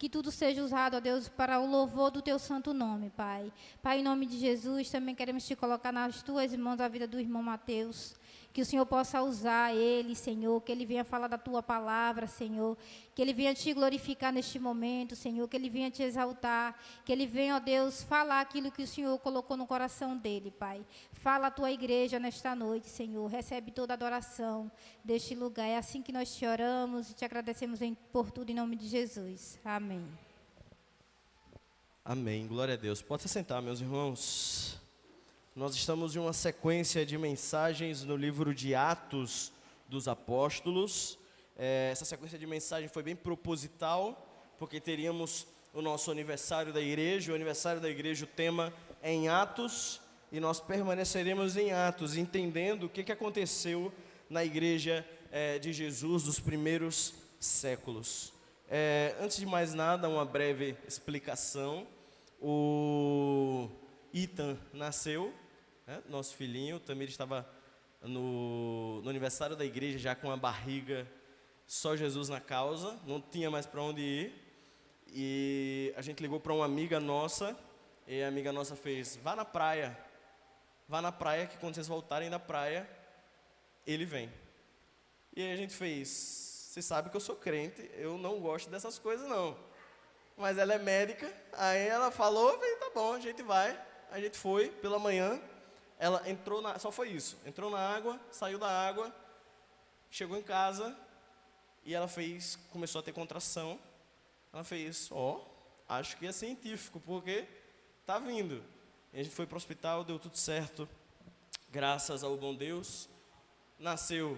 que tudo seja usado, ó Deus, para o louvor do teu santo nome, Pai. Pai, em nome de Jesus, também queremos te colocar nas tuas mãos a vida do irmão Mateus. Que o Senhor possa usar ele, Senhor, que ele venha falar da tua palavra, Senhor, que ele venha te glorificar neste momento, Senhor, que ele venha te exaltar, que ele venha, ó Deus, falar aquilo que o Senhor colocou no coração dele, Pai. Fala a tua igreja nesta noite, Senhor, recebe toda a adoração deste lugar. É assim que nós te oramos e te agradecemos por tudo em nome de Jesus. Amém. Amém, glória a Deus. Pode se sentar, meus irmãos. Nós estamos em uma sequência de mensagens no livro de Atos dos Apóstolos. Essa sequência de mensagens foi bem proposital, porque teríamos o nosso aniversário da igreja. O aniversário da igreja, o tema é em Atos, e nós permaneceremos em Atos, entendendo o que aconteceu na igreja de Jesus dos primeiros séculos. Antes de mais nada, uma breve explicação. O Ethan nasceu, nosso filhinho. O Tamir estava no aniversário da igreja já com a barriga, só Jesus na causa, não tinha mais para onde ir. E a gente ligou para uma amiga nossa, e a amiga nossa fez: vá na praia que quando vocês voltarem da praia, ele vem. E aí a gente fez: você sabe que eu sou crente, eu não gosto dessas coisas não, mas ela é médica. Aí ela falou: tá bom, a gente vai. A gente foi pela manhã. Ela entrou só foi isso, entrou na água, saiu da água, chegou em casa e ela começou a ter contração. Ela fez: acho que é científico, porque tá vindo. E a gente foi para o hospital, deu tudo certo, graças ao bom Deus. Nasceu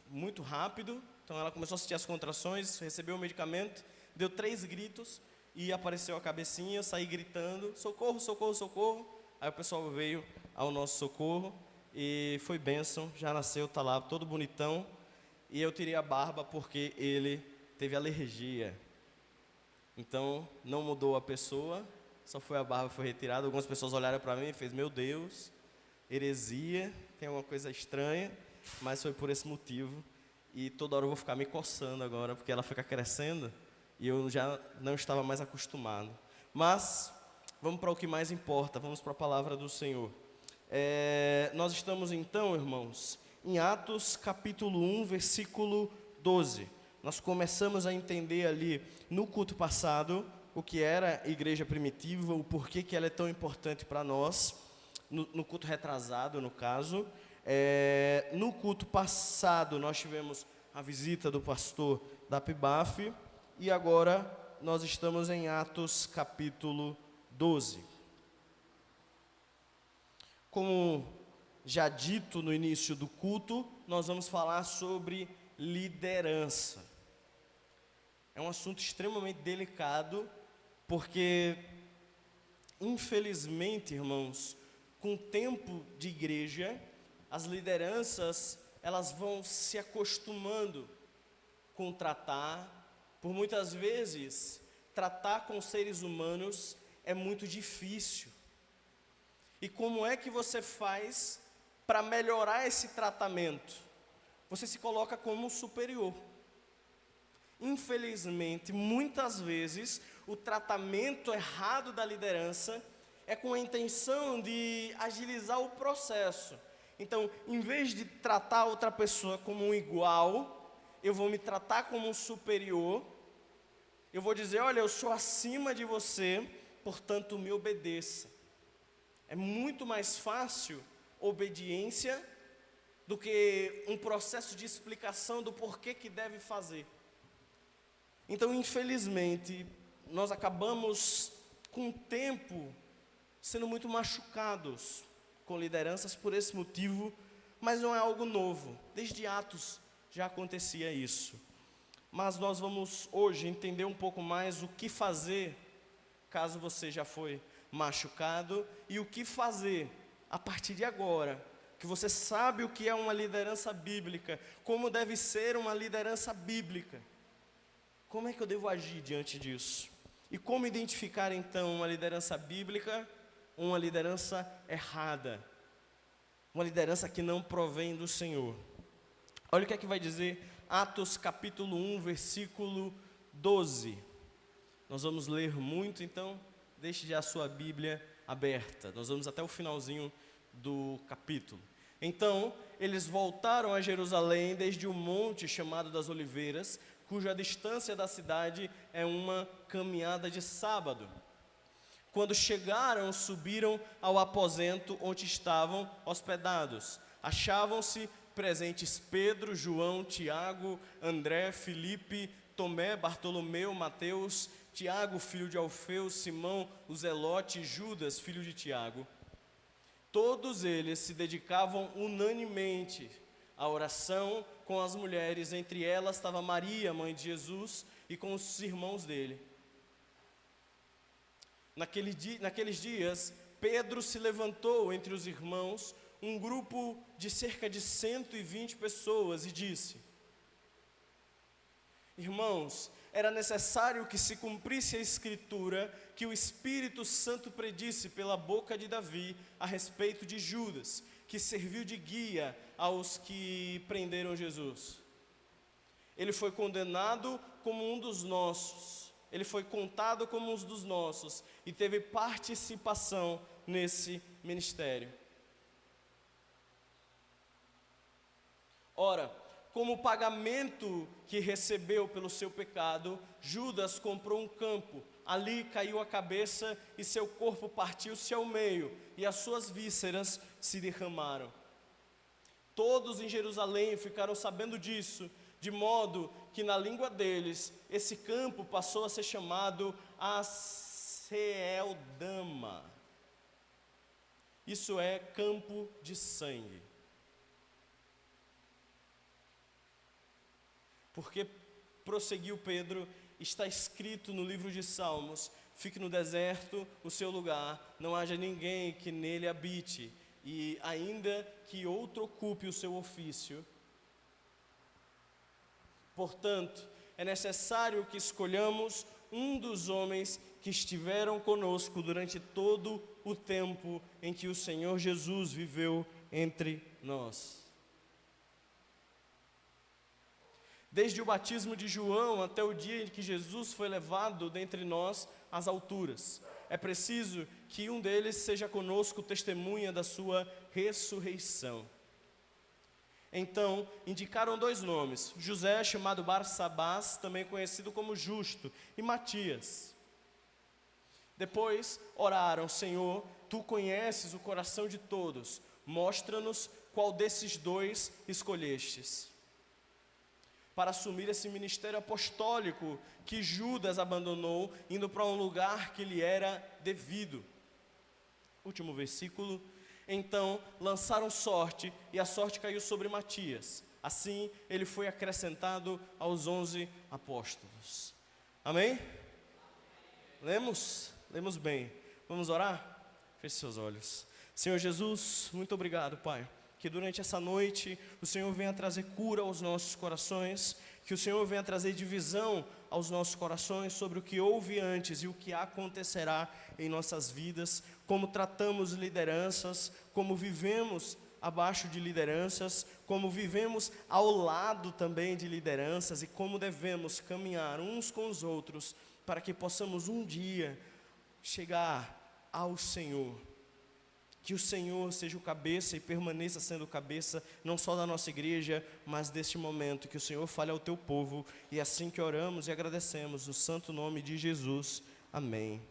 muito rápido, então ela começou a sentir as contrações, recebeu o medicamento, deu 3 gritos e apareceu a cabecinha, saí gritando: socorro, socorro, socorro. Aí o pessoal veio ao nosso socorro e foi bênção, já nasceu, está lá todo bonitão. E eu tirei a barba porque ele teve alergia. Então não mudou a pessoa, só foi a barba, foi retirada. Algumas pessoas olharam para mim e fez: meu Deus, heresia, tem alguma coisa estranha. Mas foi por esse motivo. E toda hora eu vou ficar me coçando agora, porque ela fica crescendo e eu já não estava mais acostumado. Mas vamos para o que mais importa, vamos para a palavra do Senhor. Nós estamos então, irmãos, em Atos capítulo 1, versículo 12. Nós começamos a entender ali no culto passado o que era a igreja primitiva, o porquê que ela é tão importante para nós, no culto retrasado, no caso. No culto passado nós tivemos a visita do pastor da PIBAF e agora nós estamos em Atos capítulo 12. Como já dito no início do culto, nós vamos falar sobre liderança. É um assunto extremamente delicado, porque infelizmente, irmãos, com o tempo de igreja, as lideranças, elas vão se acostumando com tratar. Por muitas vezes, tratar com seres humanos é muito difícil. E como é que você faz para melhorar esse tratamento? Você se coloca como um superior. Infelizmente, muitas vezes, o tratamento errado da liderança é com a intenção de agilizar o processo. Então, em vez de tratar outra pessoa como um igual, eu vou me tratar como um superior. Eu vou dizer: olha, eu sou acima de você, portanto me obedeça. É muito mais fácil obediência do que um processo de explicação do porquê que deve fazer. Então, infelizmente, nós acabamos com o tempo sendo muito machucados com lideranças por esse motivo, mas não é algo novo. Desde Atos já acontecia isso. Mas nós vamos hoje entender um pouco mais o que fazer caso você já foi machucado e o que fazer a partir de agora, que você sabe o que é uma liderança bíblica, como deve ser uma liderança bíblica. Como é que eu devo agir diante disso? E como identificar então uma liderança bíblica, uma liderança errada, uma liderança que não provém do Senhor? Olha o que é que vai dizer Atos capítulo 1, versículo 12. Nós vamos ler muito, então deixe já a sua Bíblia aberta. Nós vamos até o finalzinho do capítulo. Então, eles voltaram a Jerusalém desde o monte chamado das Oliveiras, cuja distância da cidade é uma caminhada de sábado. Quando chegaram, subiram ao aposento onde estavam hospedados. Achavam-se presentes Pedro, João, Tiago, André, Filipe, Tomé, Bartolomeu, Mateus, Tiago, filho de Alfeu, Simão, o Zelote, Judas, filho de Tiago. Todos eles se dedicavam unanemente à oração com as mulheres. Entre elas estava Maria, mãe de Jesus, e com os irmãos dele. Naqueles dias, Pedro se levantou entre os irmãos, um grupo de cerca de 120 pessoas, e disse: Irmãos, era necessário que se cumprisse a Escritura que o Espírito Santo predisse pela boca de Davi a respeito de Judas, que serviu de guia aos que prenderam Jesus. Ele foi condenado como um dos nossos. Ele foi contado como um dos nossos e teve participação nesse ministério. Ora, como pagamento que recebeu pelo seu pecado, Judas comprou um campo. Ali caiu a cabeça e seu corpo partiu-se ao meio, e as suas vísceras se derramaram. Todos em Jerusalém ficaram sabendo disso, de modo que na língua deles, esse campo passou a ser chamado Aceldama. Isso é campo de sangue. Porque, prosseguiu Pedro, está escrito no livro de Salmos: fique no deserto o seu lugar, não haja ninguém que nele habite, e ainda que outro ocupe o seu ofício. Portanto, é necessário que escolhamos um dos homens que estiveram conosco durante todo o tempo em que o Senhor Jesus viveu entre nós. Desde o batismo de João até o dia em que Jesus foi levado dentre nós às alturas, é preciso que um deles seja conosco testemunha da sua ressurreição. Então, indicaram 2 nomes, José, chamado Barsabás, também conhecido como Justo, e Matias. Depois oraram: Senhor, Tu conheces o coração de todos, mostra-nos qual desses 2 escolhestes para assumir esse ministério apostólico que Judas abandonou, indo para um lugar que lhe era devido. Último versículo. Então lançaram sorte, e a sorte caiu sobre Matias. Assim ele foi acrescentado aos 11 apóstolos. Amém? Lemos bem. Vamos orar? Feche seus olhos. Senhor Jesus, muito obrigado, Pai, que durante essa noite o Senhor venha trazer cura aos nossos corações, que o Senhor venha trazer divisão aos nossos corações sobre o que houve antes e o que acontecerá em nossas vidas, como tratamos lideranças, como vivemos abaixo de lideranças, como vivemos ao lado também de lideranças e como devemos caminhar uns com os outros para que possamos um dia chegar ao Senhor. Que o Senhor seja o cabeça e permaneça sendo o cabeça, não só da nossa igreja, mas deste momento. Que o Senhor fale ao teu povo, e assim que oramos e agradecemos, no santo nome de Jesus. Amém.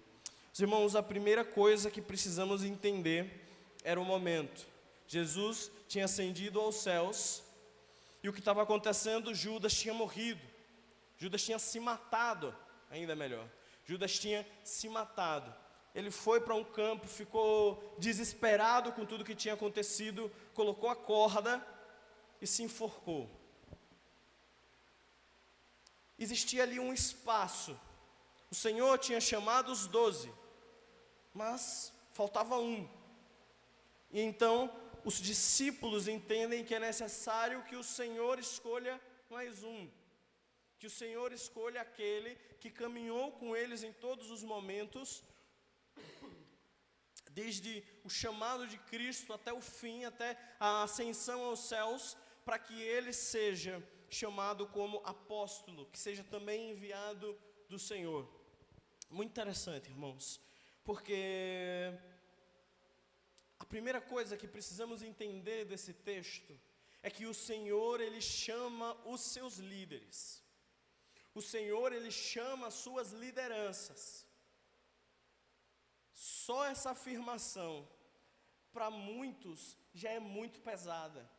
Os irmãos, a primeira coisa que precisamos entender era o momento. Jesus tinha ascendido aos céus, e o que estava acontecendo? Judas tinha morrido. Judas tinha se matado, ainda melhor. Judas tinha se matado. Ele foi para um campo, ficou desesperado com tudo que tinha acontecido, colocou a corda e se enforcou. Existia ali um espaço. O Senhor tinha chamado os 12, mas faltava um. E então os discípulos entendem que é necessário que o Senhor escolha mais um. Que o Senhor escolha aquele que caminhou com eles em todos os momentos, desde o chamado de Cristo até o fim, até a ascensão aos céus, para que ele seja chamado como apóstolo, que seja também enviado do Senhor. Muito interessante, irmãos, porque a primeira coisa que precisamos entender desse texto é que o Senhor, Ele chama os seus líderes. O Senhor, Ele chama as suas lideranças. Só essa afirmação, para muitos, já é muito pesada.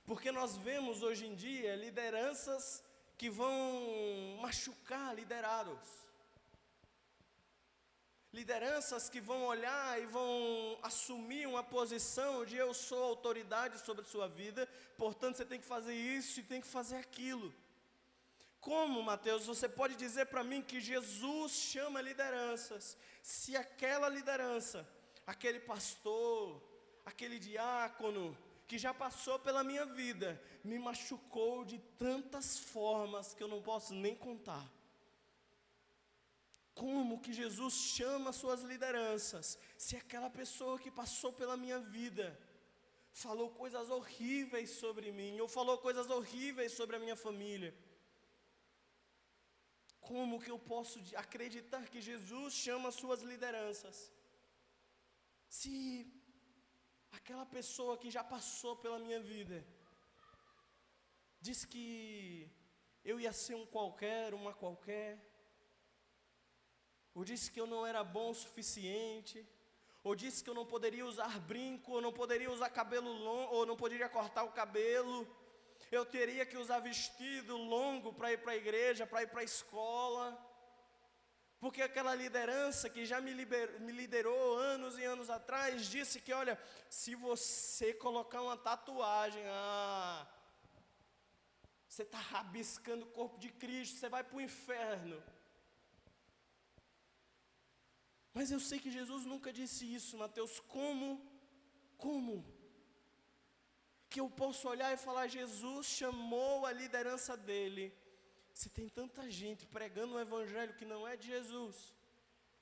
Porque nós vemos hoje em dia lideranças que vão machucar liderados. Lideranças que vão olhar e vão assumir uma posição de eu sou autoridade sobre a sua vida, portanto você tem que fazer isso e tem que fazer aquilo. Como, Mateus, você pode dizer para mim que Jesus chama lideranças, se aquela liderança, aquele pastor, aquele diácono, que já passou pela minha vida, me machucou de tantas formas que eu não posso nem contar? Como que Jesus chama suas lideranças, se aquela pessoa que passou pela minha vida, falou coisas horríveis sobre mim, ou falou coisas horríveis sobre a minha família? Como que eu posso acreditar que Jesus chama suas lideranças, se aquela pessoa que já passou pela minha vida, diz que eu ia ser um qualquer, uma qualquer, ou disse que eu não era bom o suficiente, ou disse que eu não poderia usar brinco, ou não poderia usar cabelo longo, ou não poderia cortar o cabelo, eu teria que usar vestido longo para ir para a igreja, para ir para a escola, porque aquela liderança que já me liderou anos e anos atrás, disse que olha, se você colocar uma tatuagem, você está rabiscando o corpo de Cristo, você vai para o inferno. Mas eu sei que Jesus nunca disse isso, Mateus. Como que eu posso olhar e falar, Jesus chamou a liderança dele? Se tem tanta gente pregando um evangelho que não é de Jesus,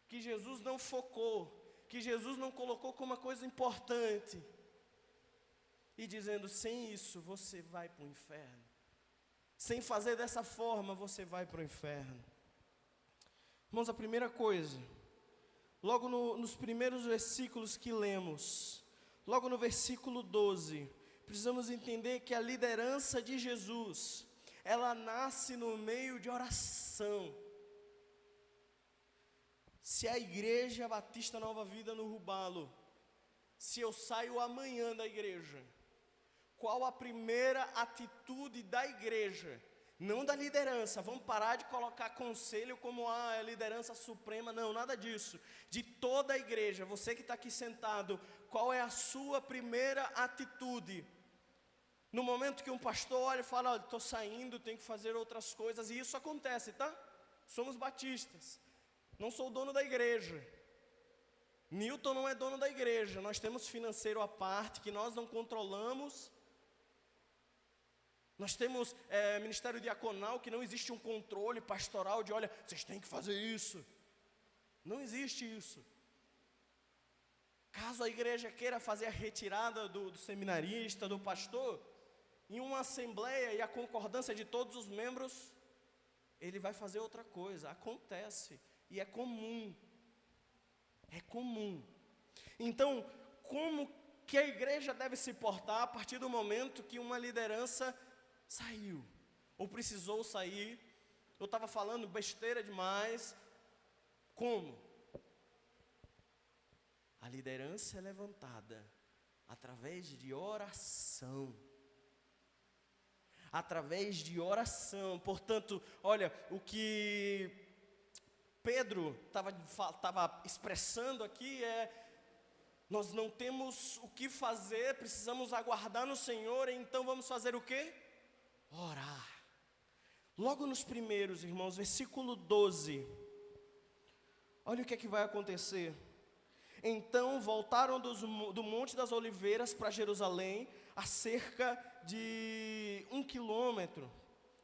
que Jesus não focou, que Jesus não colocou como uma coisa importante, e dizendo, sem isso você vai para o inferno, sem fazer dessa forma você vai para o inferno. Irmãos, a primeira coisa, logo nos primeiros versículos que lemos, logo no versículo 12, precisamos entender que a liderança de Jesus, ela nasce no meio de oração. Se a Igreja Batista Nova Vida no Rubalo, se eu saio amanhã da igreja, qual a primeira atitude da igreja? Não da liderança, vamos parar de colocar conselho como a liderança suprema, não, nada disso. De toda a igreja, você que está aqui sentado, qual é a sua primeira atitude? No momento que um pastor olha e fala, olha, estou saindo, tenho que fazer outras coisas, e isso acontece, tá? Somos batistas, não sou dono da igreja. Newton não é dono da igreja, nós temos financeiro à parte, que nós não controlamos. Nós temos ministério diaconal, que não existe um controle pastoral de, olha, vocês têm que fazer isso. Não existe isso. Caso a igreja queira fazer a retirada do seminarista, do pastor, em uma assembleia e a concordância de todos os membros, ele vai fazer outra coisa. Acontece, e é comum. É comum. Então, como que a igreja deve se portar a partir do momento que uma liderança saiu, ou precisou sair, eu estava falando besteira demais? Como? A liderança é levantada através de oração. Através de oração. Portanto, olha, o que Pedro estava expressando aqui nós não temos o que fazer, precisamos aguardar no Senhor, então vamos fazer o quê? Orar. Logo nos primeiros, irmãos, versículo 12, olha o que é que vai acontecer. Então voltaram do Monte das Oliveiras para Jerusalém, a cerca de 1 quilômetro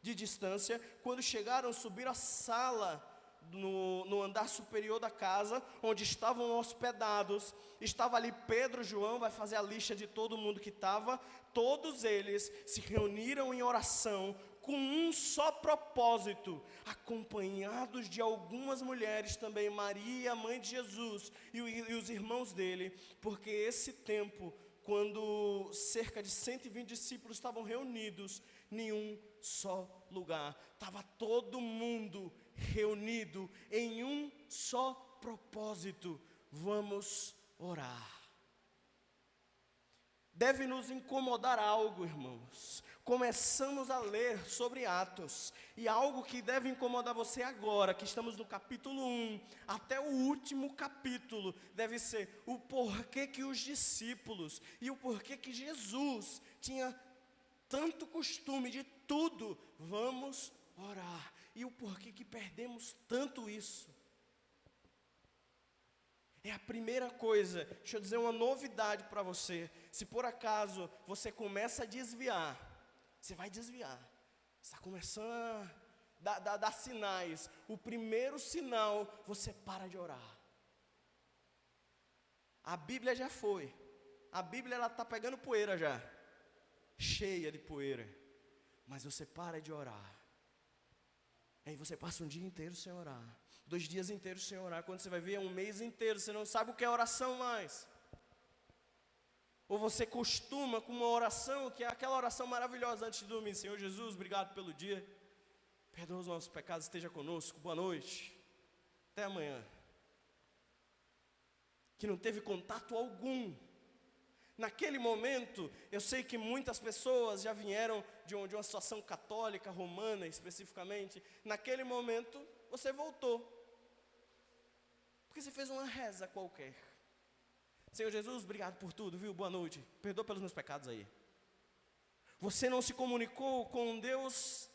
de distância. Quando chegaram, subiram a sala no andar superior da casa, onde estavam hospedados. Estava ali Pedro, João, vai fazer a lista de todo mundo que estava. Todos eles se reuniram em oração, com um só propósito, acompanhados de algumas mulheres também, Maria, a mãe de Jesus, e os irmãos dele, porque esse tempo, quando cerca de 120 discípulos estavam reunidos em um só lugar, estava todo mundo reunido em um só propósito: vamos orar. Deve nos incomodar algo, irmãos. Começamos a ler sobre Atos, e algo que deve incomodar você agora, que estamos no capítulo 1, até o último capítulo, deve ser o porquê que os discípulos, e o porquê que Jesus tinha tanto costume de tudo, vamos orar, e o porquê que perdemos tanto isso. É a primeira coisa. Deixa eu dizer uma novidade para você. Se por acaso você começa a desviar, você vai desviar. Você está começando a dar sinais. O primeiro sinal, você para de orar. A Bíblia já foi. A Bíblia está pegando poeira já. Cheia de poeira. Mas você para de orar. Aí você passa um dia inteiro sem orar. 2 dias inteiros sem orar. Quando você vai ver, é um mês inteiro. Você não sabe o que é oração mais. Ou você costuma com uma oração, que é aquela oração maravilhosa antes de dormir: Senhor Jesus, obrigado pelo dia. Perdoa os nossos pecados, esteja conosco. Boa noite. Até amanhã. Que não teve contato algum. Naquele momento, eu sei que muitas pessoas já vieram de uma situação católica, romana especificamente. Naquele momento, você voltou. Porque você fez uma reza qualquer. Senhor Jesus, obrigado por tudo, viu? Boa noite. Perdoa pelos meus pecados aí. Você não se comunicou com um Deus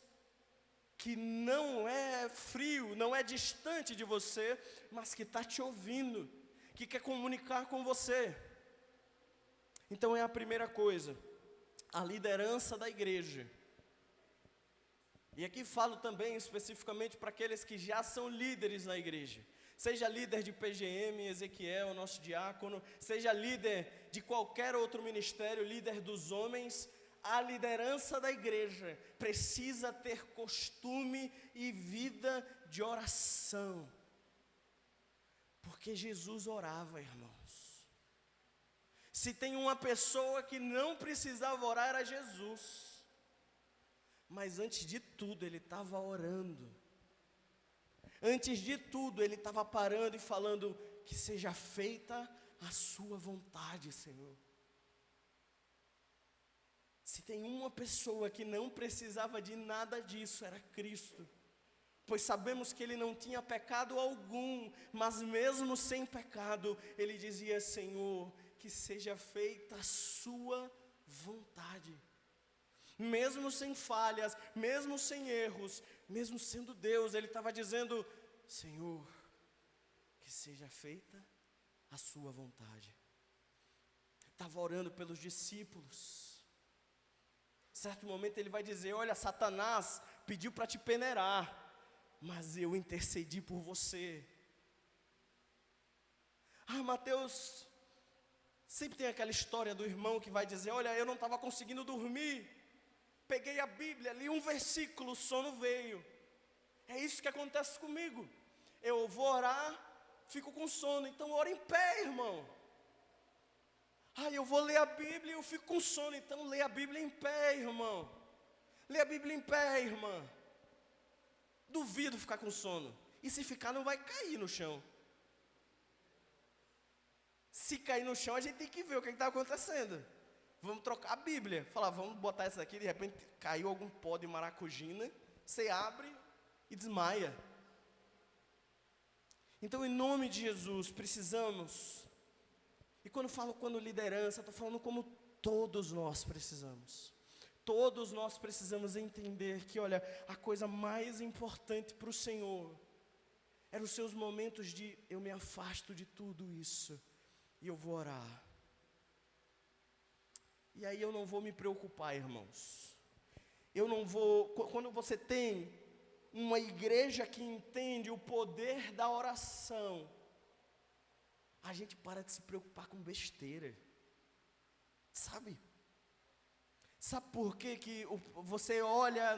que não é frio, não é distante de você, mas que está te ouvindo, que quer comunicar com você. Então é a primeira coisa, a liderança da igreja. E aqui falo também especificamente para aqueles que já são líderes na igreja. Seja líder de PGM, Ezequiel, nosso diácono, seja líder de qualquer outro ministério, líder dos homens, a liderança da igreja precisa ter costume e vida de oração. Porque Jesus orava, irmãos. Se tem uma pessoa que não precisava orar, era Jesus. Mas antes de tudo, ele estava orando. Antes de tudo, ele estava parando e falando: que seja feita a sua vontade, Senhor. Se tem uma pessoa que não precisava de nada disso, era Cristo. Pois sabemos que ele não tinha pecado algum, mas mesmo sem pecado, ele dizia: Senhor, que seja feita a sua vontade. Mesmo sem falhas, mesmo sem erros, mesmo sendo Deus, ele estava dizendo: Senhor, que seja feita a sua vontade. Estava orando pelos discípulos. Certo momento ele vai dizer: olha, Satanás pediu para te peneirar, mas eu intercedi por você. Mateus, sempre tem aquela história do irmão que vai dizer: olha, eu não estava conseguindo dormir, peguei a Bíblia, li um versículo, o sono veio. É isso que acontece comigo. Eu vou orar, fico com sono, então ora em pé, irmão. Eu vou ler a Bíblia e eu fico com sono, então lê a Bíblia em pé, irmão. Lê a Bíblia em pé, irmã. Duvido ficar com sono. E se ficar, não vai cair no chão. Se cair no chão, a gente tem que ver o que está acontecendo. Vamos trocar a Bíblia. Falar, vamos botar essa aqui, de repente caiu algum pó de maracujina. Você abre e desmaia. Então, em nome de Jesus, precisamos. E quando liderança, estou falando como todos nós precisamos. Todos nós precisamos entender que, olha, a coisa mais importante para o Senhor eram os seus momentos de: eu me afasto de tudo isso e eu vou orar. E aí eu não vou me preocupar, irmãos. Eu não vou. Quando você tem uma igreja que entende o poder da oração, a gente para de se preocupar com besteira. Sabe? Sabe por quê que você olha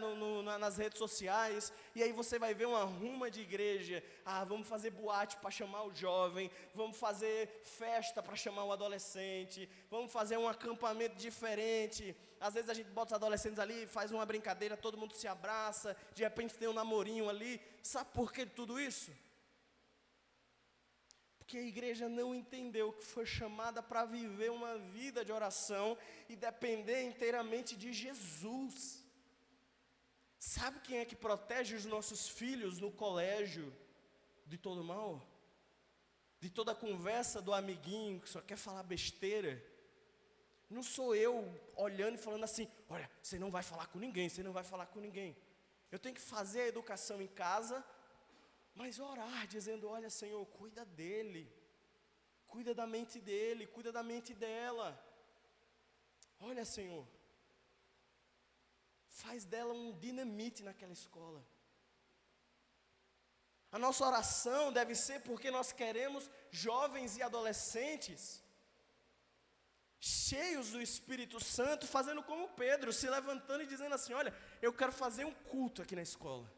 nas redes sociais e aí você vai ver uma ruma de igreja? Ah, vamos fazer boate para chamar o jovem, vamos fazer festa para chamar o adolescente, vamos fazer um acampamento diferente. Às vezes a gente bota os adolescentes ali, faz uma brincadeira, todo mundo se abraça, de repente tem um namorinho ali. Sabe por que de tudo isso? Porque a igreja não entendeu que foi chamada para viver uma vida de oração e depender inteiramente de Jesus. Sabe quem é que protege os nossos filhos no colégio de todo mal? De toda a conversa do amiguinho que só quer falar besteira? Não sou eu olhando e falando assim, olha, você não vai falar com ninguém, você não vai falar com ninguém. Eu tenho que fazer a educação em casa, mas orar, dizendo, olha Senhor, cuida dele, cuida da mente dele, cuida da mente dela. Olha Senhor, faz dela um dinamite naquela escola. A nossa oração deve ser porque nós queremos jovens e adolescentes cheios do Espírito Santo, fazendo como Pedro, se levantando e dizendo assim, olha, eu quero fazer um culto aqui na escola.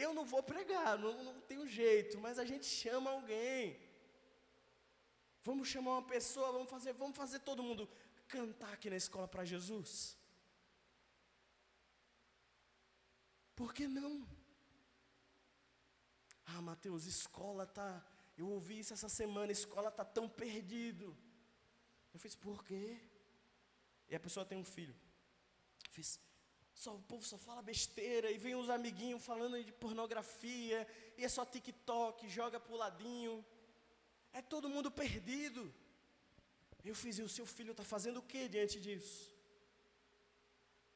Eu não vou pregar, não tenho jeito, mas a gente chama alguém. Vamos chamar uma pessoa, vamos fazer todo mundo cantar aqui na escola para Jesus. Por que não? Ah, Mateus, eu ouvi isso essa semana, escola está tão perdido. Eu fiz, por quê? E a pessoa tem um filho. Eu fiz, o povo só fala besteira, e vem os amiguinhos falando de pornografia, e é só TikTok, joga pro ladinho. É todo mundo perdido. Eu fiz, e o seu filho está fazendo o que diante disso?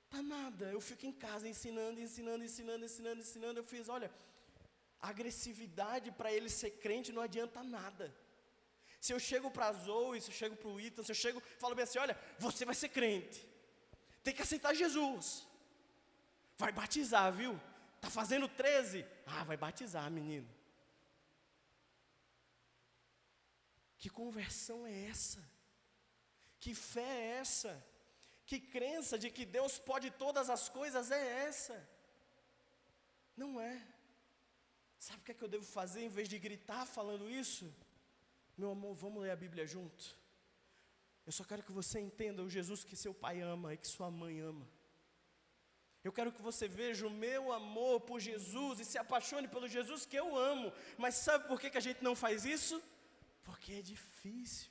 Tá nada, eu fico em casa ensinando. Eu fiz, olha, a agressividade para ele ser crente não adianta nada. Se eu chego para a Zoe, se eu chego para o Ethan, se eu chego e falo bem assim, olha, você vai ser crente, tem que aceitar Jesus, vai batizar, viu? Está fazendo 13? Ah, vai batizar, menino. Que conversão é essa? Que fé é essa? Que crença de que Deus pode todas as coisas é essa? Não é. Sabe o que é que eu devo fazer em vez de gritar falando isso? Meu amor, vamos ler a Bíblia junto. Eu só quero que você entenda o Jesus que seu pai ama e que sua mãe ama. Eu quero que você veja o meu amor por Jesus e se apaixone pelo Jesus que eu amo. Mas sabe por que a gente não faz isso? Porque é difícil.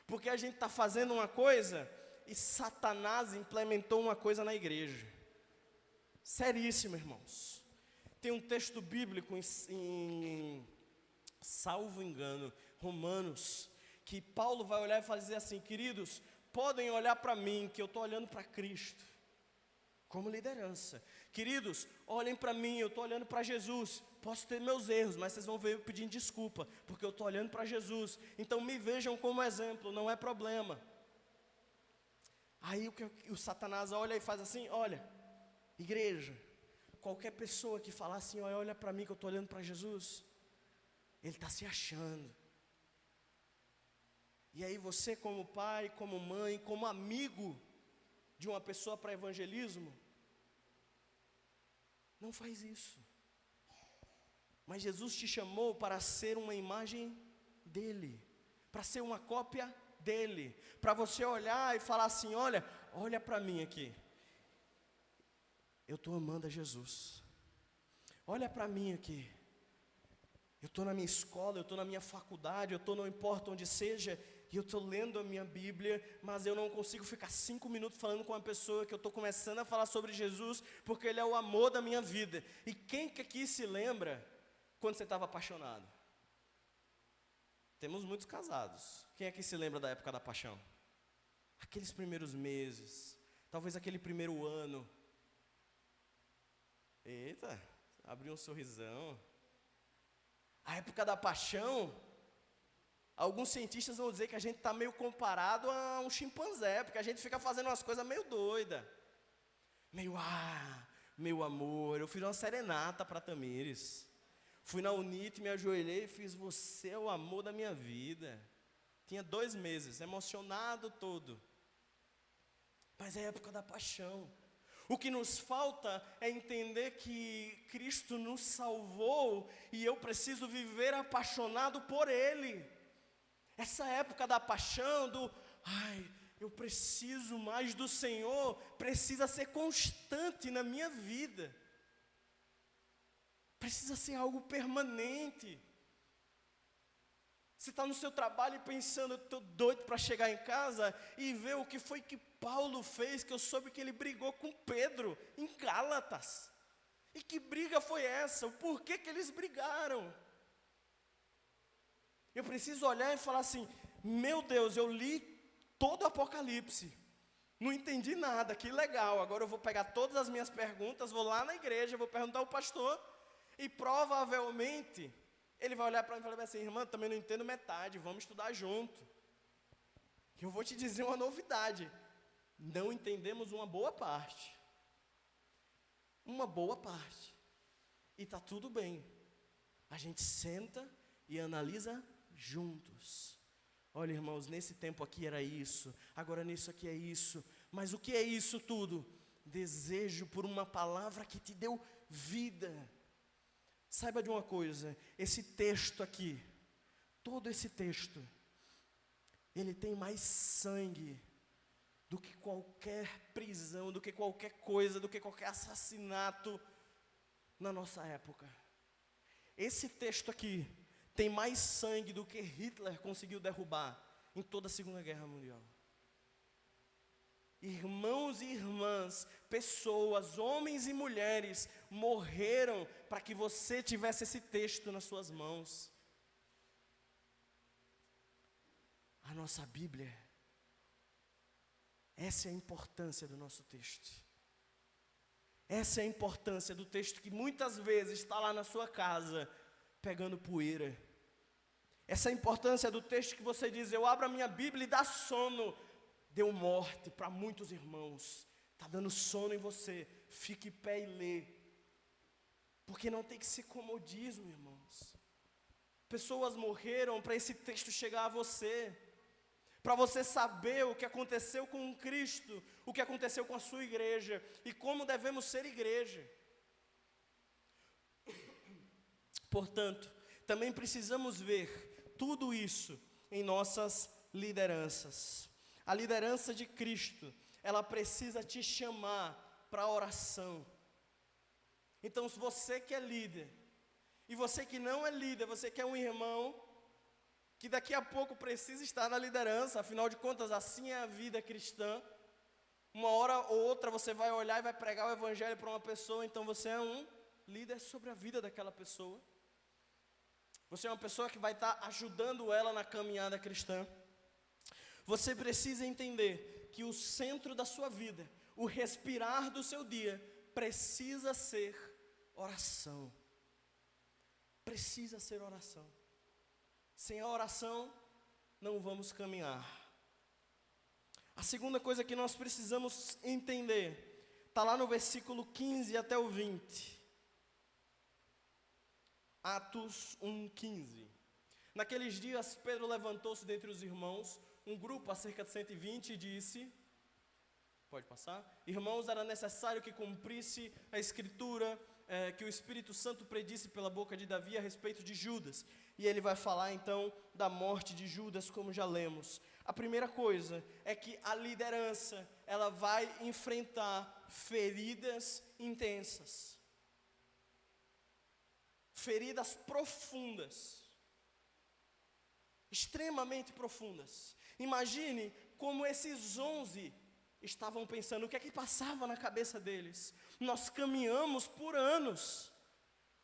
Porque a gente está fazendo uma coisa e Satanás implementou uma coisa na igreja. Seríssimo, irmãos. Tem um texto bíblico salvo engano, Romanos, que Paulo vai olhar e fazer assim, queridos, podem olhar para mim, que eu estou olhando para Cristo, como liderança. Queridos, olhem para mim, eu estou olhando para Jesus. Posso ter meus erros, mas vocês vão ver eu pedindo desculpa, porque eu estou olhando para Jesus. Então me vejam como exemplo, não é problema. Aí o Satanás olha e faz assim, olha, igreja, qualquer pessoa que falar assim, olha para mim que eu estou olhando para Jesus, ele está se achando. E aí você como pai, como mãe, como amigo de uma pessoa para evangelismo, não faz isso. Mas Jesus te chamou para ser uma imagem dele, para ser uma cópia dele, para você olhar e falar assim, olha para mim aqui, eu estou amando a Jesus, olha para mim aqui, eu estou na minha escola, eu estou na minha faculdade, eu estou não importa onde seja, e eu estou lendo a minha Bíblia, mas eu não consigo ficar 5 minutos falando com uma pessoa que eu estou começando a falar sobre Jesus, porque Ele é o amor da minha vida. E quem que aqui se lembra quando você estava apaixonado? Temos muitos casados. Quem aqui se lembra da época da paixão? Aqueles primeiros meses, talvez aquele primeiro ano. Eita, abriu um sorrisão. A época da paixão, alguns cientistas vão dizer que a gente está meio comparado a um chimpanzé, porque a gente fica fazendo umas coisas meio doidas. Meu amor, eu fiz uma serenata para Tamires. Fui na Unite, me ajoelhei e fiz, você é o amor da minha vida. Tinha 2 meses, emocionado todo. mas é a época da paixão. O que nos falta é entender que Cristo nos salvou e eu preciso viver apaixonado por Ele. Essa época da paixão, eu preciso mais do Senhor, precisa ser constante na minha vida. Precisa ser algo permanente. Você está no seu trabalho pensando, eu estou doido para chegar em casa e ver o que foi que Paulo fez, que eu soube que ele brigou com Pedro em Gálatas. E que briga foi essa? O porquê que eles brigaram? Eu preciso olhar e falar assim, meu Deus, eu li todo o Apocalipse, não entendi nada, que legal, agora eu vou pegar todas as minhas perguntas, vou lá na igreja, vou perguntar ao pastor, e provavelmente ele vai olhar para mim e falar assim, irmã, também não entendo metade, vamos estudar junto. Eu vou te dizer uma novidade, não entendemos uma boa parte. Uma boa parte. E está tudo bem. A gente senta e analisa juntos. Olha, irmãos, nesse tempo aqui era isso, agora nisso aqui é isso. Mas o que é isso tudo? Desejo por uma palavra que te deu vida. Saiba de uma coisa, esse texto aqui, todo esse texto, ele tem mais sangue do que qualquer prisão, do que qualquer coisa, do que qualquer assassinato na nossa época. Esse texto aqui tem mais sangue do que Hitler conseguiu derrubar em toda a Segunda Guerra Mundial. Irmãos e irmãs, pessoas, homens e mulheres, morreram para que você tivesse esse texto nas suas mãos. A nossa Bíblia, essa é a importância do nosso texto. Essa é a importância do texto que muitas vezes está lá na sua casa, pegando poeira. Essa é a importância do texto que você diz, eu abro a minha Bíblia e dá sono. Deu morte para muitos irmãos. Está dando sono em você. Fique em pé e lê. Porque não tem que ser comodismo, irmãos. Pessoas morreram para esse texto chegar a você. Para você saber o que aconteceu com Cristo. O que aconteceu com a sua igreja. E como devemos ser igreja. Portanto, também precisamos ver tudo isso em nossas lideranças. A liderança de Cristo, ela precisa te chamar para a oração. Então, se você que é líder, e você que não é líder, você que é um irmão, que daqui a pouco precisa estar na liderança, afinal de contas, assim é a vida cristã. Uma hora ou outra você vai olhar e vai pregar o evangelho para uma pessoa, então você é um líder sobre a vida daquela pessoa. Você é uma pessoa que vai estar ajudando ela na caminhada cristã. Você precisa entender que o centro da sua vida, o respirar do seu dia, precisa ser oração. Precisa ser oração. Sem a oração, não vamos caminhar. A segunda coisa que nós precisamos entender, está lá no versículo 15 até o 20. Atos 1:15. Naqueles dias, Pedro levantou-se dentre os irmãos, um grupo a cerca de 120, e disse, pode passar, irmãos, era necessário que cumprisse a escritura, que o Espírito Santo predisse pela boca de Davi a respeito de Judas. E ele vai falar então da morte de Judas, como já lemos. A primeira coisa é que a liderança, ela vai enfrentar feridas intensas. Feridas profundas. Extremamente profundas. Imagine como esses 11 estavam pensando, o que é que passava na cabeça deles? Nós caminhamos por anos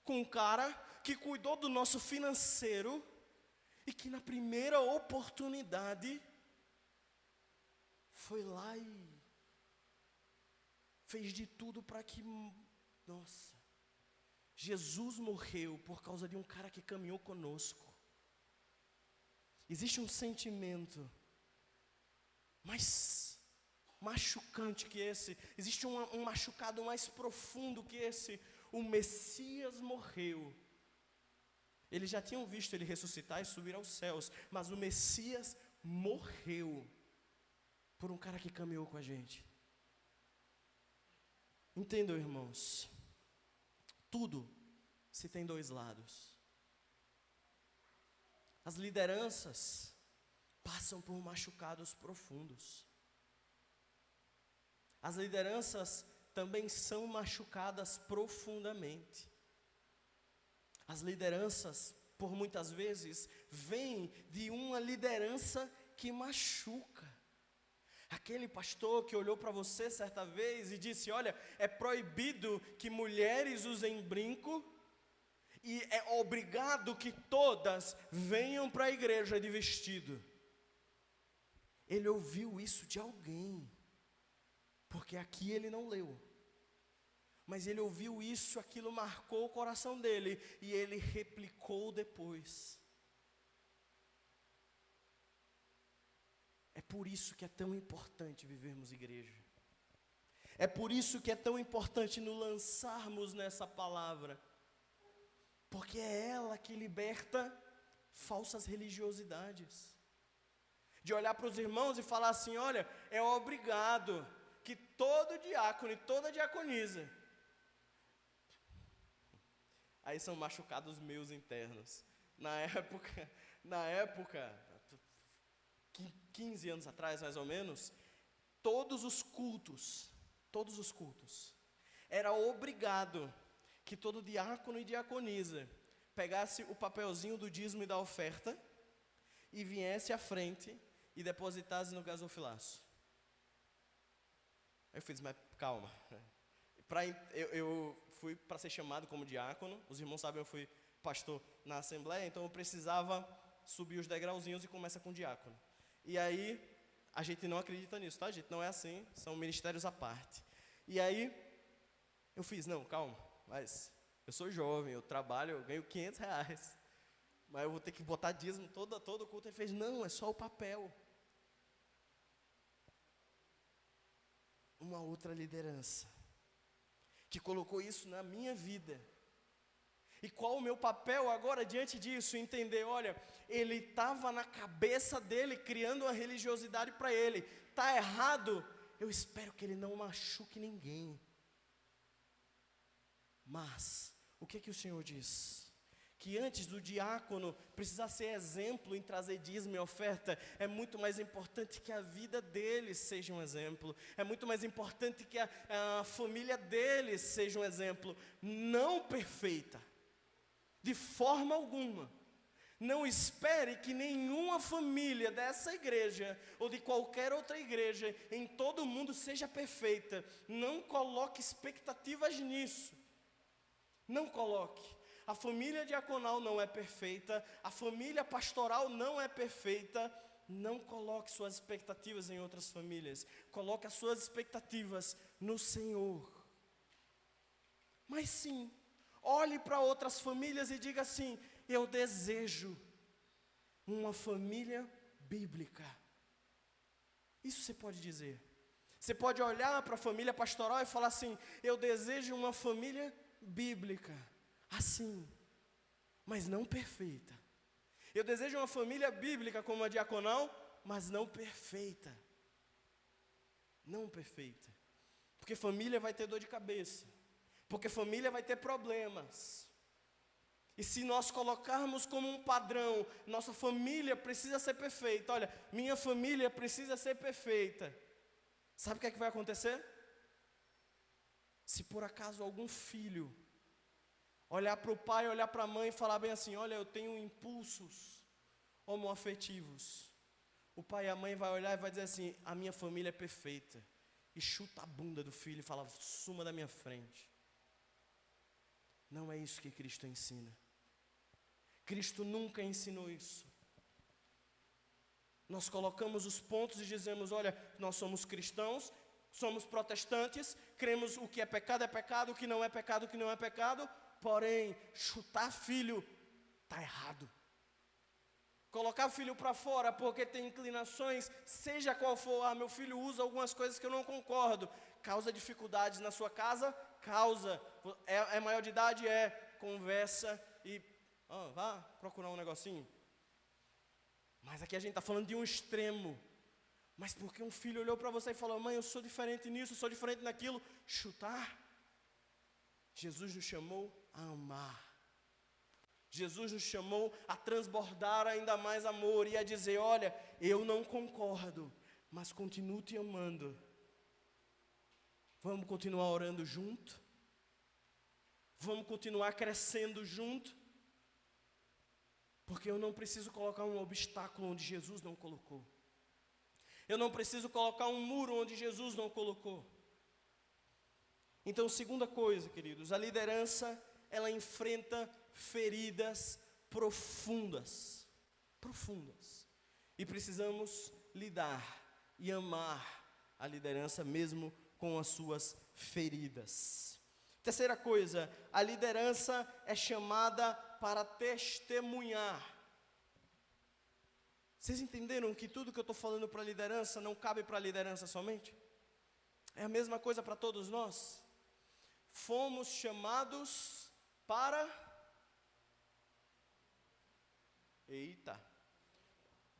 com um cara que cuidou do nosso financeiro e que na primeira oportunidade foi lá e fez de tudo para que, nossa, Jesus morreu por causa de um cara que caminhou conosco. Existe um sentimento mais machucante que esse, existe um machucado mais profundo que esse. O Messias morreu. Eles já tinham visto ele ressuscitar e subir aos céus, mas o Messias morreu por um cara que caminhou com a gente. Entendam, irmãos, tudo se tem dois lados. As lideranças passam por machucados profundos. As lideranças também são machucadas profundamente. As lideranças, por muitas vezes, vêm de uma liderança que machuca. Aquele pastor que olhou para você certa vez e disse: olha, é proibido que mulheres usem brinco e é obrigado que todas venham para a igreja de vestido. Ele ouviu isso de alguém, porque aqui ele não leu. Mas ele ouviu isso, aquilo marcou o coração dele, e ele replicou depois. É por isso que é tão importante vivermos igreja. É por isso que é tão importante nos lançarmos nessa palavra. Porque é ela que liberta falsas religiosidades. De olhar para os irmãos e falar assim: olha, é obrigado que todo diácono e toda diaconisa. Aí são machucados meus internos. Na época, 15 anos atrás mais ou menos, todos os cultos, era obrigado que todo diácono e diaconisa pegasse o papelzinho do dízimo e da oferta e viesse à frente e depositasse no gasofilaço. Aí eu fiz: mas calma. Eu fui para ser chamado como diácono, os irmãos sabem, eu fui pastor na assembleia, então eu precisava subir os degrauzinhos e começa com diácono. E aí, a gente não acredita nisso, tá? A gente não é assim, são ministérios à parte. E aí, eu fiz: não, calma, mas eu sou jovem, eu trabalho, eu ganho R$500, mas eu vou ter que botar dízimo todo culto. Ele fez: não, é só o papel. Uma outra liderança que colocou isso na minha vida. E qual o meu papel agora diante disso? Entender: olha, ele estava na cabeça dele, criando uma religiosidade para ele. Está errado, eu espero que ele não machuque ninguém. Mas, o que o Senhor diz? Que antes do diácono precisar ser exemplo em trazer dízimo e oferta, é muito mais importante que a vida deles seja um exemplo. É muito mais importante que a família deles seja um exemplo. Não perfeita, de forma alguma. Não espere que nenhuma família dessa igreja, ou de qualquer outra igreja, em todo o mundo seja perfeita. Não coloque expectativas nisso. Não coloque. A família diaconal não é perfeita, a família pastoral não é perfeita. Não coloque suas expectativas em outras famílias, coloque as suas expectativas no Senhor. Mas sim, olhe para outras famílias e diga assim: eu desejo uma família bíblica. Isso você pode dizer. Você pode olhar para a família pastoral e falar assim: eu desejo uma família bíblica, assim, mas não perfeita. Eu desejo uma família bíblica como a diaconal, mas não perfeita. Não perfeita. Porque família vai ter dor de cabeça. Porque família vai ter problemas. E se nós colocarmos como um padrão, nossa família precisa ser perfeita. Olha, minha família precisa ser perfeita. Sabe o que é que vai acontecer? Se por acaso algum filho olhar para o pai, olhar para a mãe e falar bem assim: olha, eu tenho impulsos homoafetivos. O pai e a mãe vai olhar e vai dizer assim: a minha família é perfeita. E chuta a bunda do filho e fala: suma da minha frente. Não é isso que Cristo ensina. Cristo nunca ensinou isso. Nós colocamos os pontos e dizemos: olha, nós somos cristãos, somos protestantes, cremos o que é pecado, o que não é pecado, porém, chutar filho está errado. Colocar filho para fora porque tem inclinações, seja qual for: meu filho usa algumas coisas que eu não concordo, causa dificuldades na sua casa? Causa. É maior de idade? Conversa e vá procurar um negocinho. Mas aqui a gente está falando de um extremo. Mas porque um filho olhou para você e falou: mãe, eu sou diferente nisso, eu sou diferente naquilo, chutar? Jesus nos chamou a amar. Jesus nos chamou a transbordar ainda mais amor e a dizer: olha, eu não concordo, mas continuo te amando. Vamos continuar orando junto? Vamos continuar crescendo junto? Porque eu não preciso colocar um obstáculo onde Jesus não colocou. Eu não preciso colocar um muro onde Jesus não colocou. Então, segunda coisa, queridos, a liderança, ela enfrenta feridas profundas. Profundas. E precisamos lidar e amar a liderança mesmo com as suas feridas. Terceira coisa, a liderança é chamada para testemunhar. Vocês entenderam que tudo que eu estou falando para a liderança não cabe para a liderança somente? É a mesma coisa para todos nós. Fomos chamados para...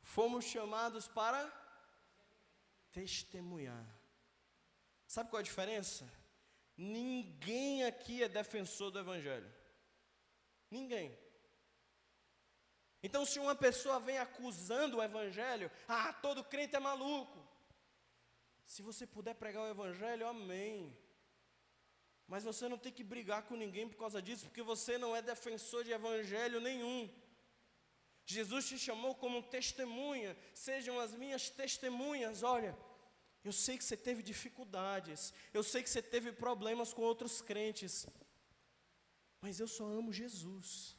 Fomos chamados para testemunhar. Sabe qual é a diferença? Ninguém aqui é defensor do Evangelho. Ninguém. Então, se uma pessoa vem acusando o Evangelho, todo crente é maluco. Se você puder pregar o Evangelho, amém. Mas você não tem que brigar com ninguém por causa disso, porque você não é defensor de Evangelho nenhum. Jesus te chamou como testemunha, sejam as minhas testemunhas. Olha, eu sei que você teve dificuldades, eu sei que você teve problemas com outros crentes, mas eu só amo Jesus.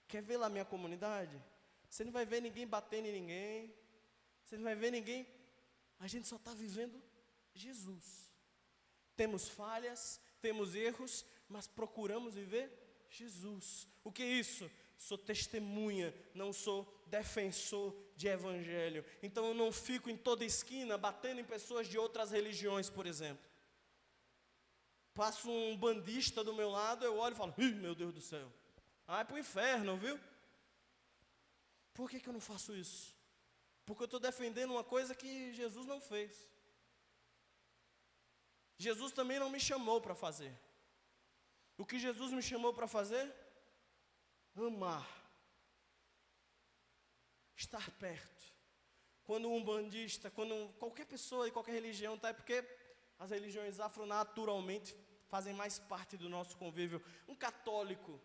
Quer ver lá minha comunidade? Você não vai ver ninguém batendo em ninguém, você não vai ver ninguém, a gente só está vivendo Jesus. Temos falhas, temos erros, mas procuramos viver Jesus. O que é isso? Sou testemunha, não sou defensor de evangelho. Então eu não fico em toda esquina batendo em pessoas de outras religiões, por exemplo. Passa um bandista do meu lado, eu olho e falo: meu Deus do céu, vai para o inferno, viu? Por que eu não faço isso? Porque eu estou defendendo uma coisa que Jesus não fez. Jesus também não me chamou para fazer. O que Jesus me chamou para fazer? Amar. Estar perto. Quando um bandista, quando qualquer pessoa de qualquer religião, é porque as religiões afronaturalmente fazem mais parte do nosso convívio. Um católico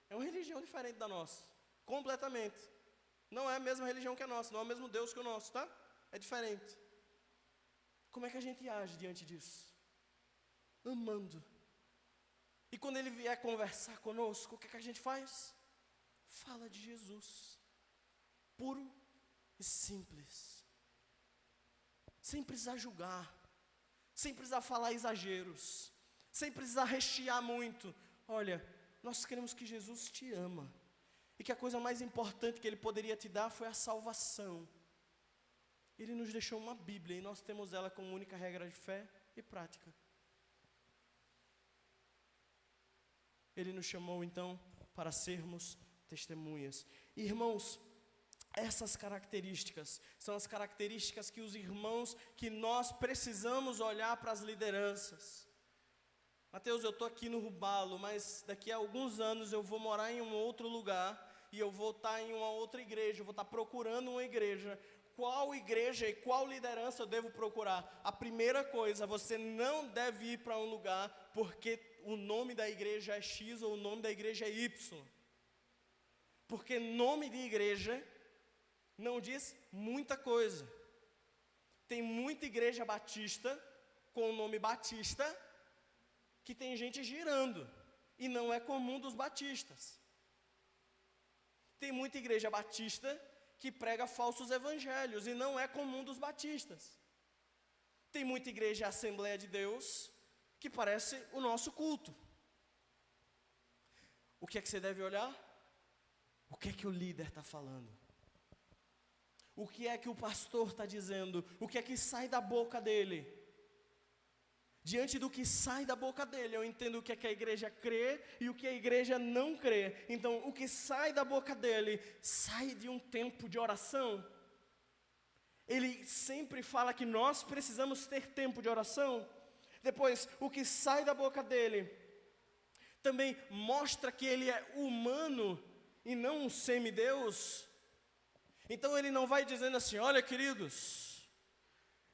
é uma religião diferente da nossa, completamente. Não é a mesma religião que a nossa, não é o mesmo Deus que o nosso, tá? É diferente. Como é que a gente age diante disso? Amando. E quando ele vier conversar conosco, o que é que a gente faz? Fala de Jesus. Puro e simples. Sem precisar julgar. Sem precisar falar exageros. Sem precisar rechear muito. Olha, nós queremos que Jesus te ama. E que a coisa mais importante que Ele poderia te dar foi a salvação. Ele nos deixou uma Bíblia e nós temos ela como única regra de fé e prática. Ele nos chamou então para sermos testemunhas. Irmãos, essas características são as características que os irmãos, que nós precisamos olhar para as lideranças. Mateus, eu estou aqui no Rubalo, mas daqui a alguns anos eu vou morar em um outro lugar e eu vou estar em uma outra igreja, eu vou estar procurando uma igreja. Qual igreja e qual liderança eu devo procurar? A primeira coisa, você não deve ir para um lugar porque o nome da igreja é X ou o nome da igreja é Y. Porque nome de igreja não diz muita coisa. Tem muita igreja batista com o nome Batista que tem gente girando e não é comum dos batistas. Tem muita igreja batista que prega falsos evangelhos e não é comum dos batistas. Tem muita igreja Assembleia de Deus que parece o nosso culto. O que é que você deve olhar? O que é que o líder está falando? O que é que o pastor está dizendo? O que é que sai da boca dele? Diante do que sai da boca dele, eu entendo o que é que a igreja crê e o que a igreja não crê. Então, o que sai da boca dele, sai de um tempo de oração. Ele sempre fala que nós precisamos ter tempo de oração. Depois, o que sai da boca dele, também mostra que ele é humano e não um semideus. Então ele não vai dizendo assim: olha, queridos,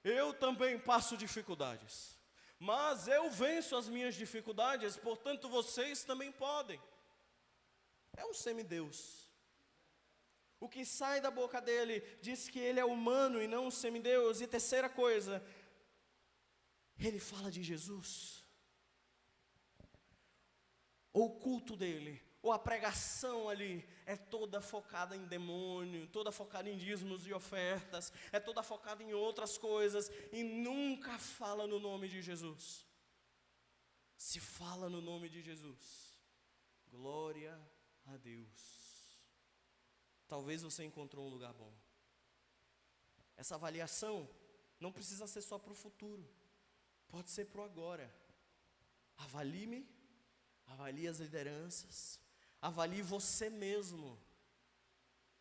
eu também passo dificuldades, mas eu venço as minhas dificuldades, portanto vocês também podem. É um semideus. O que sai da boca dele diz que ele é humano e não um semideus. E terceira coisa, ele fala de Jesus. O culto dele, ou a pregação ali, é toda focada em demônio, toda focada em dízimos e ofertas, é toda focada em outras coisas, e nunca fala no nome de Jesus. Se fala no nome de Jesus, glória a Deus. Talvez você encontrou um lugar bom. Essa avaliação não precisa ser só para o futuro, pode ser para o agora. Avalie-me, avalie as lideranças, avalie você mesmo.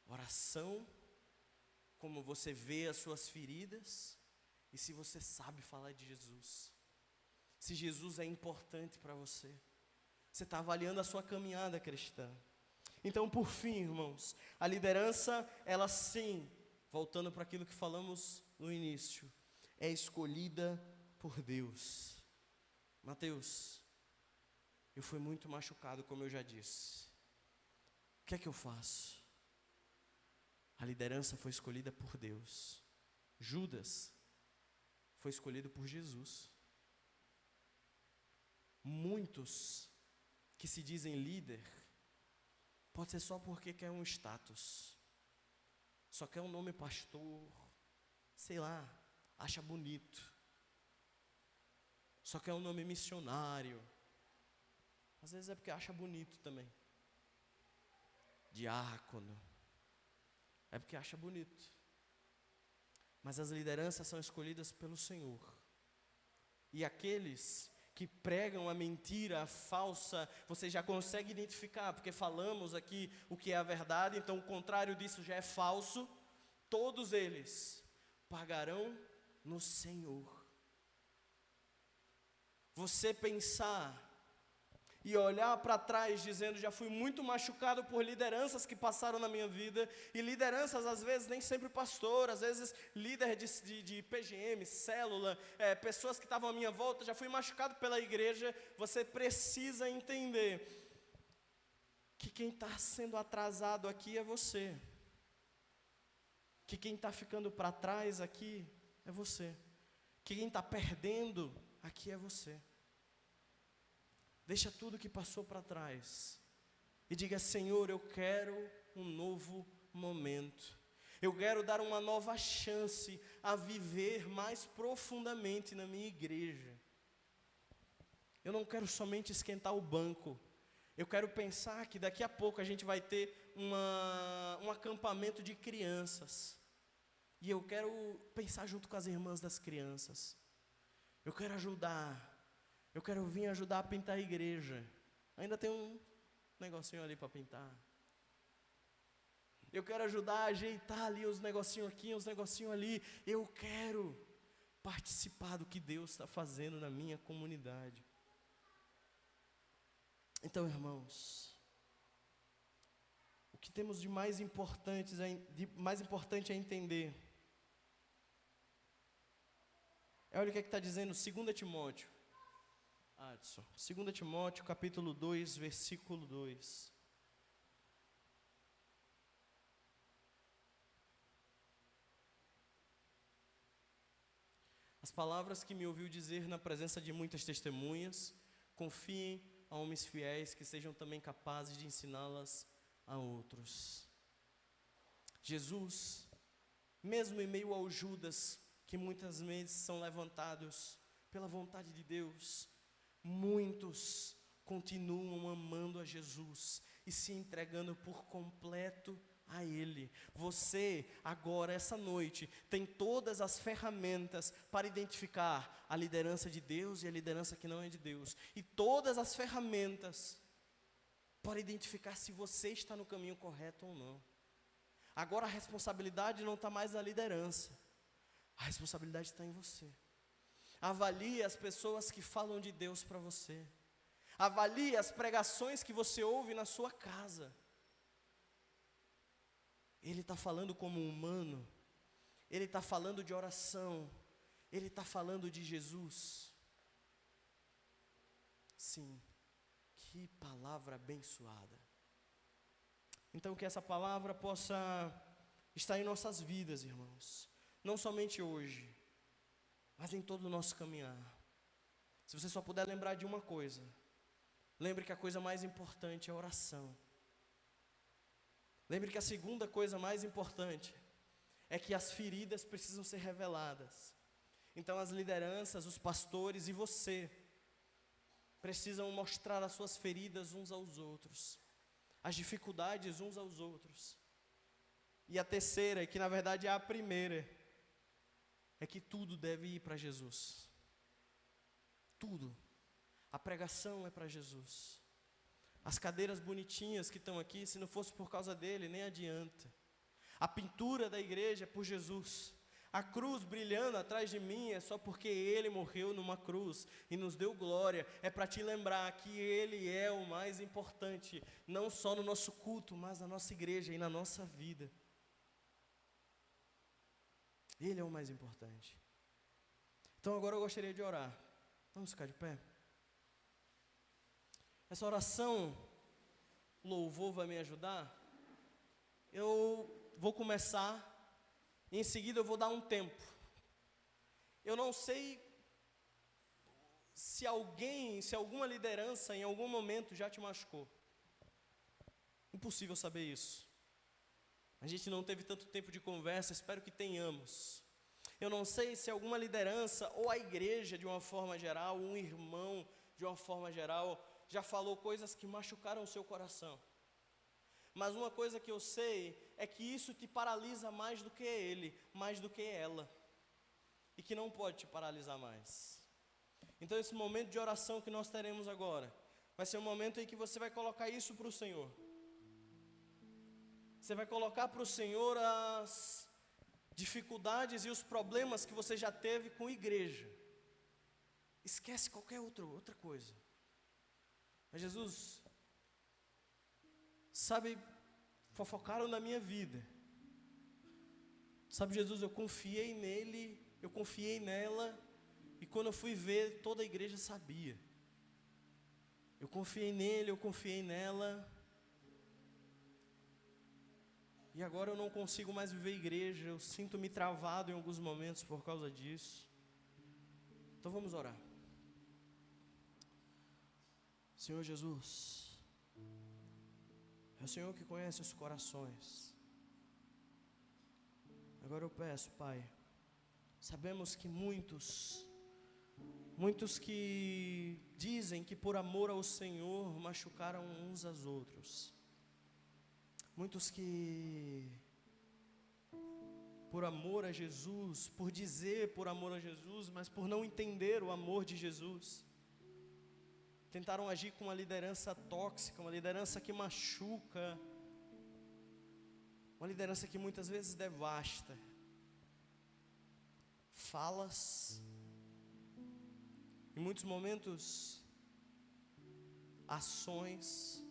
Oração, como você vê as suas feridas, e se você sabe falar de Jesus. Se Jesus é importante para você. Você está avaliando a sua caminhada cristã. Então, por fim, irmãos, a liderança, ela sim, voltando para aquilo que falamos no início, é escolhida por Deus. Mateus, eu fui muito machucado, como eu já disse. O que é que eu faço? A liderança foi escolhida por Deus. Judas foi escolhido por Jesus. Muitos que se dizem líder, pode ser só porque quer um status, só quer um nome pastor, sei lá, acha bonito, só quer um nome missionário, às vezes é porque acha bonito também, diácono, é porque acha bonito, mas as lideranças são escolhidas pelo Senhor, e aqueles que pregam a mentira, a falsa, você já consegue identificar, porque falamos aqui o que é a verdade, então o contrário disso já é falso. Todos eles pagarão no Senhor. Você pensar e olhar para trás dizendo: já fui muito machucado por lideranças que passaram na minha vida, e lideranças às vezes nem sempre pastor, às vezes líder de PGM, célula, pessoas que estavam à minha volta, já fui machucado pela igreja. Você precisa entender que quem está sendo atrasado aqui é você, que quem está ficando para trás aqui é você, que quem está perdendo aqui é você. Deixa tudo que passou para trás e diga: Senhor, eu quero um novo momento. Eu quero dar uma nova chance a viver mais profundamente na minha igreja. Eu não quero somente esquentar o banco. Eu quero pensar que daqui a pouco a gente vai ter um acampamento de crianças. E eu quero pensar junto com as irmãs das crianças. Eu quero ajudar. Eu quero vir ajudar a pintar a igreja. Ainda tem um negocinho ali para pintar. Eu quero ajudar a ajeitar ali os negocinhos aqui, os negocinhos ali. Eu quero participar do que Deus está fazendo na minha comunidade. Então, irmãos, o que temos de mais importante é entender. Olha o que está dizendo 2 Timóteo. Adson, 2 Timóteo capítulo 2, versículo 2. As palavras que me ouviu dizer na presença de muitas testemunhas, confiem a homens fiéis que sejam também capazes de ensiná-las a outros. Jesus, mesmo em meio ao Judas, que muitas vezes são levantados pela vontade de Deus, muitos continuam amando a Jesus e se entregando por completo a Ele. Você, agora, essa noite, tem todas as ferramentas para identificar a liderança de Deus e a liderança que não é de Deus. E todas as ferramentas para identificar se você está no caminho correto ou não. Agora a responsabilidade não está mais na liderança. A responsabilidade está em você. Avalie as pessoas que falam de Deus para você. Avalie as pregações que você ouve na sua casa. Ele está falando como humano, ele está falando de oração, ele está falando de Jesus. Sim, que palavra abençoada. Então que essa palavra possa estar em nossas vidas, irmãos. Não somente hoje, mas em todo o nosso caminhar. Se você só puder lembrar de uma coisa, lembre que a coisa mais importante é a oração. Lembre que a segunda coisa mais importante é que as feridas precisam ser reveladas. Então as lideranças, os pastores e você precisam mostrar as suas feridas uns aos outros, as dificuldades uns aos outros. E a terceira, que na verdade é a primeira, é que tudo deve ir para Jesus. Tudo. A pregação é para Jesus. As cadeiras bonitinhas que estão aqui, se não fosse por causa dele, nem adianta. A pintura da igreja é por Jesus. A cruz brilhando atrás de mim é só porque ele morreu numa cruz e nos deu glória. É para te lembrar que ele é o mais importante, não só no nosso culto, mas na nossa igreja e na nossa vida. Ele é o mais importante. Então agora eu gostaria de orar. Vamos ficar de pé? Essa oração, louvor vai me ajudar. Eu vou começar e em seguida eu vou dar um tempo. Eu não sei se alguma liderança em algum momento já te machucou. Impossível saber isso. A gente não teve tanto tempo de conversa, espero que tenhamos. Eu não sei se alguma liderança ou a igreja de uma forma geral, um irmão de uma forma geral, já falou coisas que machucaram o seu coração. Mas uma coisa que eu sei é que isso te paralisa mais do que ele, mais do que ela. E que não pode te paralisar mais. Então esse momento de oração que nós teremos agora, vai ser um momento em que você vai colocar isso para o Senhor. Você vai colocar para o Senhor as dificuldades e os problemas que você já teve com a igreja. Esquece qualquer outra coisa. Mas Jesus, sabe, fofocaram na minha vida. Sabe, Jesus, eu confiei nele, eu confiei nela, e quando eu fui ver, toda a igreja sabia. Eu confiei nele, eu confiei nela, e agora eu não consigo mais viver igreja, eu sinto-me travado em alguns momentos por causa disso. Então vamos orar. Senhor Jesus, é o Senhor que conhece os corações. Agora eu peço, Pai, sabemos que muitos que dizem que por amor ao Senhor machucaram uns aos outros. Muitos que por amor a Jesus, por dizer por amor a Jesus, mas por não entender o amor de Jesus, tentaram agir com uma liderança tóxica, uma liderança que machuca, uma liderança que muitas vezes devasta. Falas, em muitos momentos, ações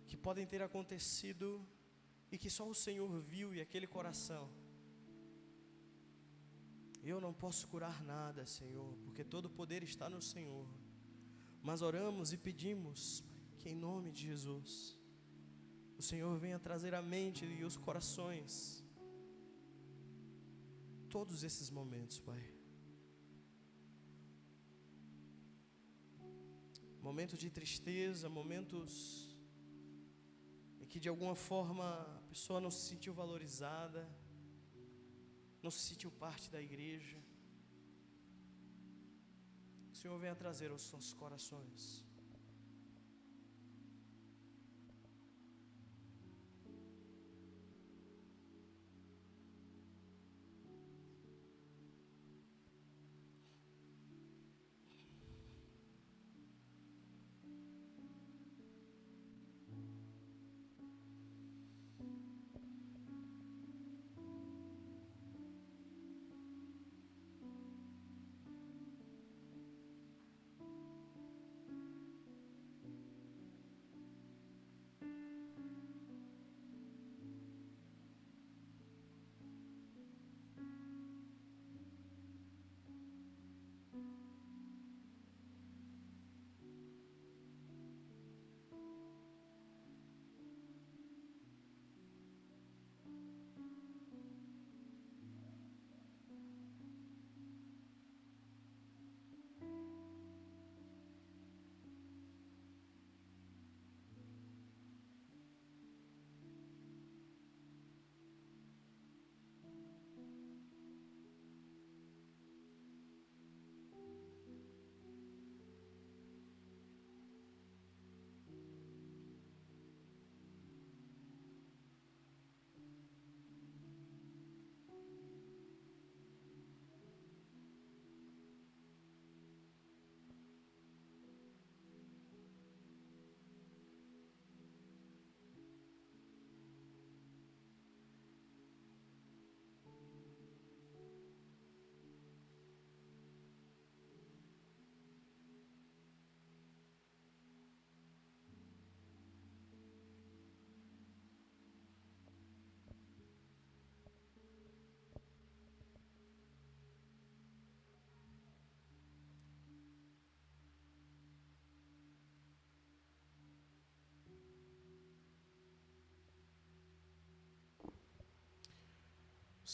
que podem ter acontecido e que só o Senhor viu e aquele coração. Eu não posso curar nada, Senhor, porque todo o poder está no Senhor. Mas oramos e pedimos que em nome de Jesus, o Senhor venha trazer à mente e os corações todos esses momentos, Pai. Momentos de tristeza, momentos em que de alguma forma a pessoa não se sentiu valorizada, não se sentiu parte da igreja. O Senhor venha trazer aos nossos corações.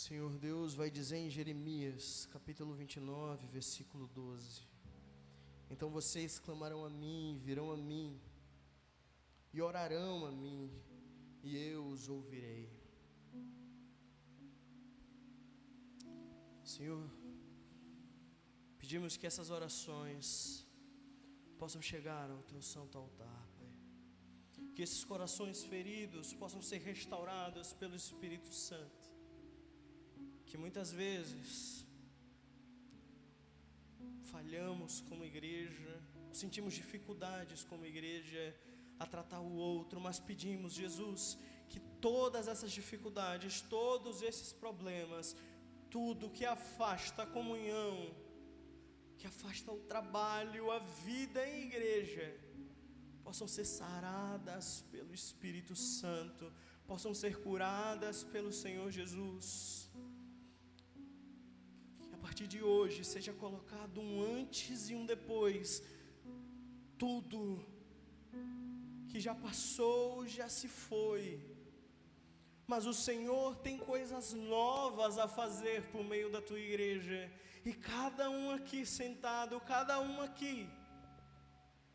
Senhor Deus vai dizer em Jeremias, capítulo 29, versículo 12: então vocês clamarão a mim, virão a mim, e orarão a mim, e eu os ouvirei. Senhor, pedimos que essas orações possam chegar ao Teu santo altar, Pai. Que esses corações feridos possam ser restaurados pelo Espírito Santo. Que muitas vezes falhamos como igreja, sentimos dificuldades como igreja a tratar o outro, mas pedimos, Jesus, que todas essas dificuldades, todos esses problemas, tudo que afasta a comunhão, que afasta o trabalho, a vida em igreja, possam ser saradas pelo Espírito Santo, possam ser curadas pelo Senhor Jesus. A partir de hoje seja colocado um antes e um depois. Tudo que já passou, já se foi, mas o Senhor tem coisas novas a fazer por meio da tua igreja, e cada um aqui sentado, cada um aqui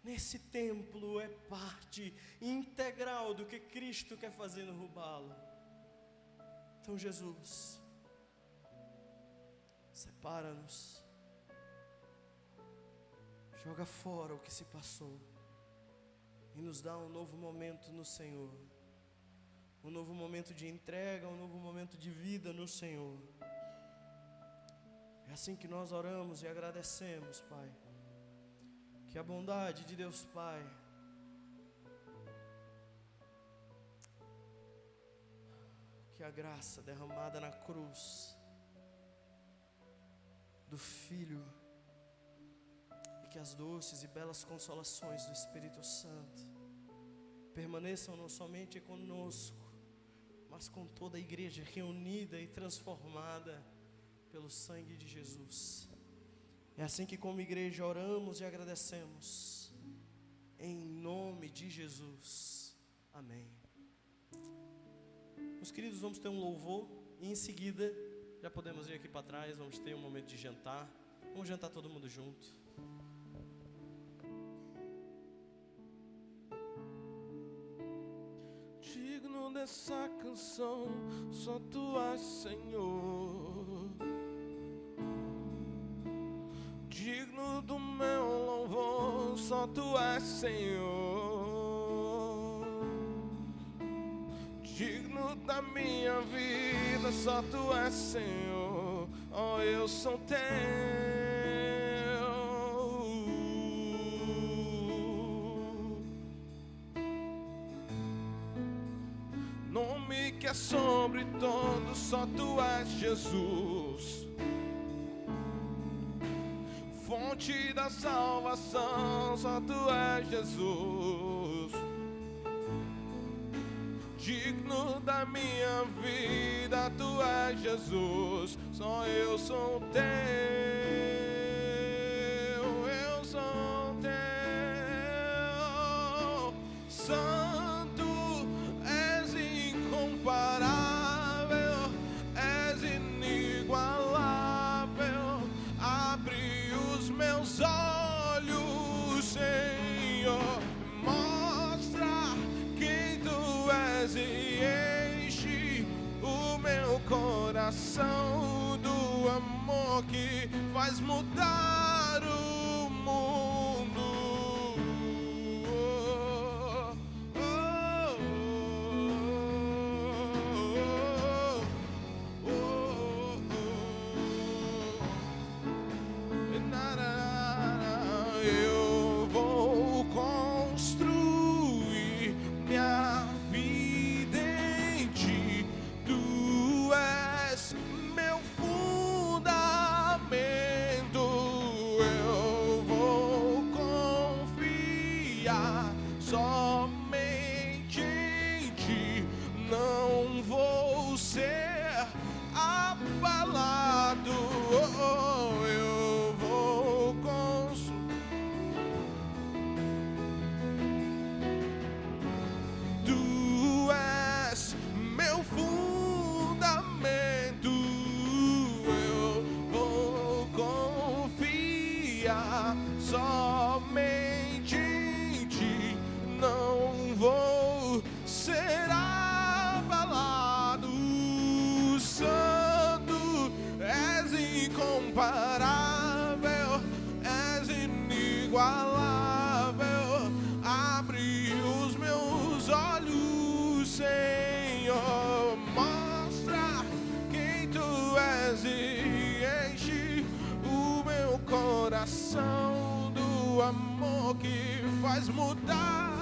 nesse templo é parte integral do que Cristo quer fazer no Rubala. Então, Jesus, separa-nos, joga fora o que se passou e nos dá um novo momento no Senhor, um novo momento de entrega, um novo momento de vida no Senhor. É assim que nós oramos e agradecemos, Pai. Que a bondade de Deus Pai, que a graça derramada na cruz do Filho, e que as doces e belas consolações do Espírito Santo permaneçam não somente conosco, mas com toda a igreja reunida e transformada pelo sangue de Jesus. É assim que como igreja oramos e agradecemos, em nome de Jesus, amém. Meus queridos, vamos ter um louvor e em seguida já podemos ir aqui para trás, vamos ter um momento de jantar. Vamos jantar todo mundo junto. Digno dessa canção, só Tu és, Senhor. Digno do meu louvor, só Tu és, Senhor. Digno da minha vida, só Tu és, Senhor. Oh, eu sou Teu. Nome que é sobre todos, só Tu és, Jesus. Fonte da salvação, só Tu és, Jesus. Digno da minha vida, Tu és, Jesus. Só eu sou Teu, eu sou Teu. Santo, és incomparável, és inigualável. Abre os meus olhos, Senhor, mostra quem Tu és e enche o meu coração do amor que faz mudar o mundo. Oh, oh, oh, oh. Eu vou construir minha vida em Ti. Tu és meu fundamento. Eu vou revelação do amor que faz mudar